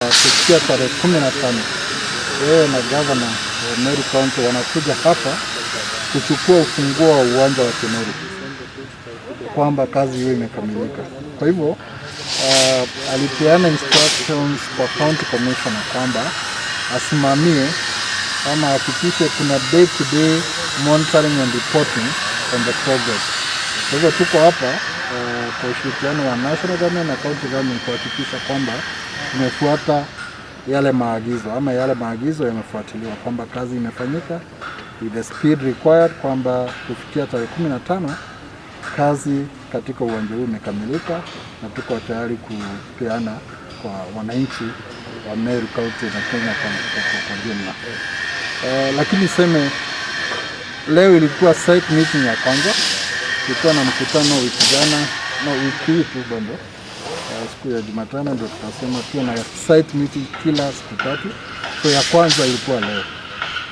kufikia tarehe 15 yeye na gavana wa Meru County wanakuja hapa kuchukua ufunguo wa uwanja wa Kimeru, kwamba kazi hiyo imekamilika. Kwa hivyo alipeana instructions kwa county commissioner kwamba asimamie ama hakikishe kuna day to day monitoring and reporting on the progress. Kwa hivyo tuko hapa kwa ushirikiano wa national government na county government kuhakikisha kwamba tumefuata yale maagizo ama yale maagizo yamefuatiliwa, kwamba kazi imefanyika with the speed required, kwamba kufikia tarehe 15 kazi katika uwanja huu imekamilika na tuko tayari kupeana kwa wananchi wa Meru County na Kenya kwa jumla. Lakini seme leo ilikuwa site meeting ya kwanza. Tulikuwa na mkutano wiki jana na wiki hii tu bado. Siku ya Jumatano ndio tukasema tuwe na site meeting kila siku 3. So ya kwanza ilikuwa leo.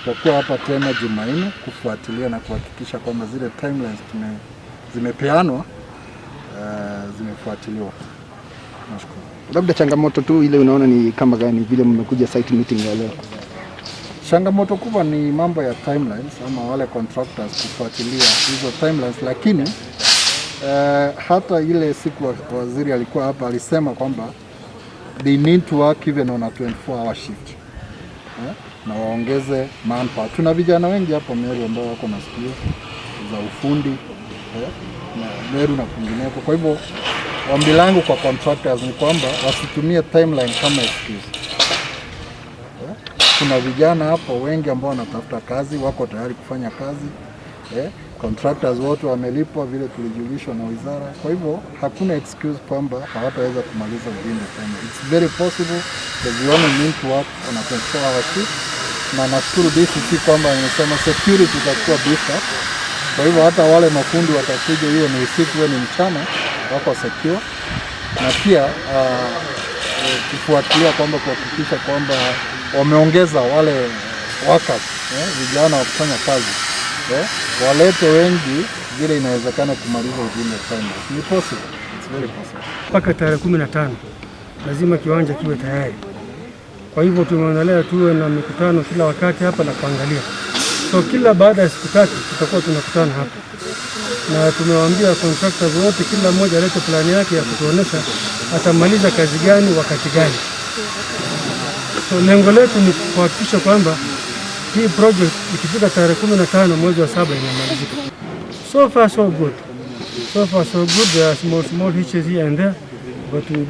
Tutakuwa hapa tena Jumanne kufuatilia na kuhakikisha kwamba zile timelines zimepeanwa zimefuatiliwa. Nashukuru. Labda changamoto tu ile unaona ni kama gani vile mmekuja site meeting ya leo? Changamoto kubwa ni mambo ya timelines ama wale contractors kufuatilia hizo timelines, lakini hata ile siku waziri alikuwa hapa alisema kwamba they need to work even on a 24-hour shift. Na waongeze manpower. Tuna vijana wengi hapa Meru ambao wako na skills za ufundi na Meru na kwingineko. Kwa hivyo ombi langu kwa contractors ni kwamba wasitumie timeline kama excuse. Kuna vijana hapo wengi ambao wanatafuta kazi, wako tayari kufanya kazi. Contractors wote wamelipwa vile tulijulishwa na wizara. Kwa hivyo hakuna excuse kwamba hawataweza kumaliza within the time. It's very possible that we only need to work on a 24-hour shift. Na nashukuru DCC kwamba nimesema security itakuwa beefed up. Kwa hivyo hata wale mafundi watakuja hiyo ni usiku hiyo ni mchana wako secure. Na pia kufuatilia kwamba kuhakikisha kwamba wameongeza wale workers, vijana wa kufanya kazi. Walete wengi vile inawezekana kumaliza within the time. Ni possible. It's very possible. Mpaka tarehe 15 lazima kiwanja kiwe tayari. Kwa hivyo tumeonelea tuwe na mikutano kila wakati hapa na kuangalia. So kila baada ya siku 3 tutakuwa tunakutana hapa. Na tumewaambia contractors wote kila mmoja alete plani yake ya kutuonesha atamaliza kazi gani wakati gani. So lengo letu ni kuhakikisha kwamba hii project ikifika tarehe 15 mwezi wa 7 inamalizika. So far so good. So far so good. There are small hitches here and there, but we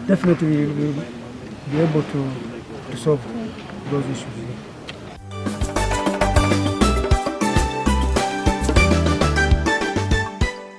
definitely will be able to solve those issues.